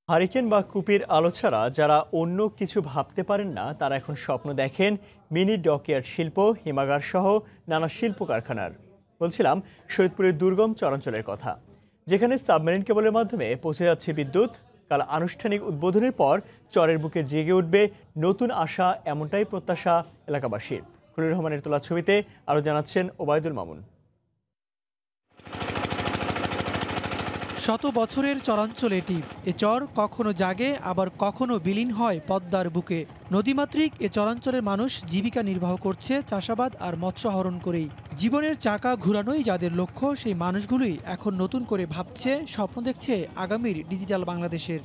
Hurricane বা কুপির আলো ছাড়া যারা অন্য কিছু ভাবতে পারেন না তারা এখন স্বপ্ন দেখেন মিনি ডকইয়ার্ড শিল্প, হিমাগার সহ নানা শিল্প কারখানার। বলছিলাম শহীদপুরের দুর্গম চরাঞ্চলের কথা, যেখানে সাবমেরিন কেবলের মাধ্যমে পৌঁছে যাচ্ছে বিদ্যুৎ। কাল আনুষ্ঠানিক উদ্বোধনের পর চরের বুকে জেগে উঠবে নতুন আশা, এমনটাই প্রত্যাশা এলাকাবাসীর। খলিল রহমানের তোলা ছবিতে আরও জানাচ্ছেন ওবায়দুল মামুন। শত বছরের চরাঞ্চল এটি। এ চর কখনো জাগে আবার কখনো বিলীন হয় পদ্মার বুকে। নদীমাতৃক এ চরাঞ্চলের মানুষ জীবিকা নির্বাহ করছে চাষাবাদ আর মৎস্য আহরণ করেই। জীবনের চাকা ঘুরানোই যাদের লক্ষ্য, সেই মানুষগুলোই এখন নতুন করে ভাবছে, স্বপ্ন দেখছে আগামীর ডিজিটাল বাংলাদেশের।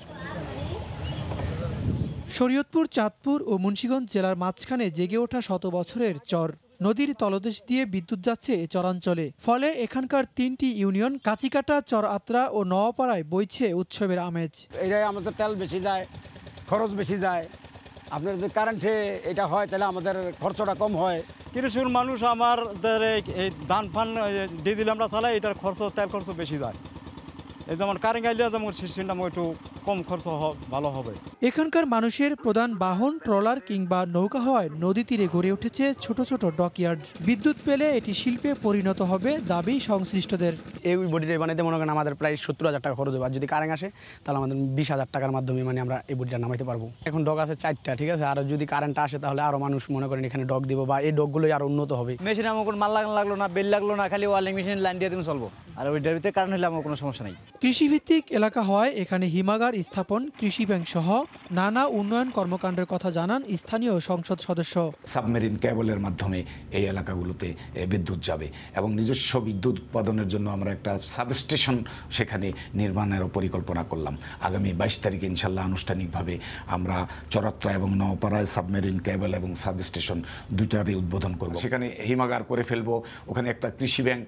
শরীয়তপুর, চাঁদপুর ও মুন্সিগঞ্জ জেলার মাঝখানে জেগে ওঠা শত বছরের চর। নদীর তলদেশ দিয়ে বিদ্যুৎ যাচ্ছে এ চরাঞ্চলে। ফলে এখানকার ৩টি ইউনিয়ন কাচিকাটা, চর আত্রা ও নওয়াপাড়ায় বইছে উৎসবের আমেজ। এটাই আমাদের তেল বেশি যায়, খরচ বেশি যায়। আপনার যদি কারেন্টে এটা হয় তাহলে আমাদের খরচটা কম হয়। কৃষির মানুষ আমাদের এই ধান ফান ডিজেল আমরা চালাই, এটার খরচ তেল খরচ বেশি যায়। এই যেমন কারেন্ট গাইলে যেমন সিস্টেমটা একটু কম খরচ ভালো হবে। এখানকার মানুষের প্রধান বাহন ট্রলার কিংবা নৌকা হওয়ায় নদী তীরে গড়ে উঠেছে ছোট ছোট ডকইয়ার্ড। বিদ্যুৎ পেলে এটি শিল্পে পরিণত হবে দাবি সংশ্লিষ্টদের। এই বডিটা বানাইতে মনে করেন আমাদের প্রায় 70,000 টাকা খরচ হবে, আর যদি কারেন্ট আসে তাহলে আমাদের 20,000 টাকার মাধ্যমে আমরা এই বডিটা নামাইতে পারবো। এখন ডক আছে 4টা, ঠিক আছে, আর যদি কারেন্ট আসে তাহলে আরো মানুষ মনে করেন এখানে ডক দিব, বা এই ডকগুলোই আরো উন্নত হবে। মেশিন আমার কোনো মাল লাগলো না, বেল লাগলো না, খালি ওয়ালিং মেশিন লাইন দিয়ে তুমি চলবো, আর ওই ভিতরে কারেন্ট হলে আমার কোনো সমস্যা নেই। কৃষিভিত্তিক এলাকা হওয়ায় এখানে হিমাগার স্থাপন, কৃষি ব্যাংক সহ নানা উন্নয়ন কর্মকাণ্ডের কথা জানান স্থানীয় সংসদ সদস্য। সাবমেরিন কেবলের মাধ্যমে এই এলাকাগুলোতে বিদ্যুৎ যাবে এবং নিজস্ব বিদ্যুৎ উৎপাদনের জন্য আমরা একটা সাবস্টেশন সেখানে নির্মাণেরও পরিকল্পনা করলাম। আগামী 22 তারিখে ইনশাল্লাহ আনুষ্ঠানিকভাবে আমরা চরত্রা এবং নওপাড়ায় সাবমেরিন কেবল এবং সাবস্টেশন দুইটারই উদ্বোধন করব। সেখানে হিমাগার করে ফেলবো, ওখানে একটা কৃষি ব্যাংক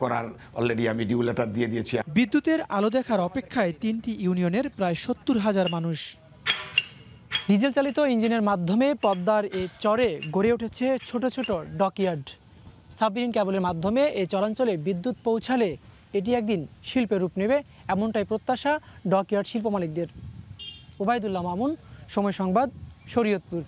করার অলরেডি আমি ডিউ লেটার দিয়ে দিয়েছি। বিদ্যুতের আলো দেখার অপেক্ষায় 3টি ইউনিয়নের প্রায় 70,000 মানুষ। ডিজেল চালিত ইঞ্জিনের মাধ্যমে পদ্মার এই চরে গড়ে উঠেছে ছোট ছোট ডকইয়ার্ড। সাবমেরিন কেবলের মাধ্যমে এই চরাঞ্চলে বিদ্যুৎ পৌঁছালে এটি একদিন শিল্পের রূপ নেবে, এমনটাই প্রত্যাশা ডকইয়ার্ড শিল্প মালিকদের। ওবায়দুল্লাহ মামুন, সময় সংবাদ, শরীয়তপুর।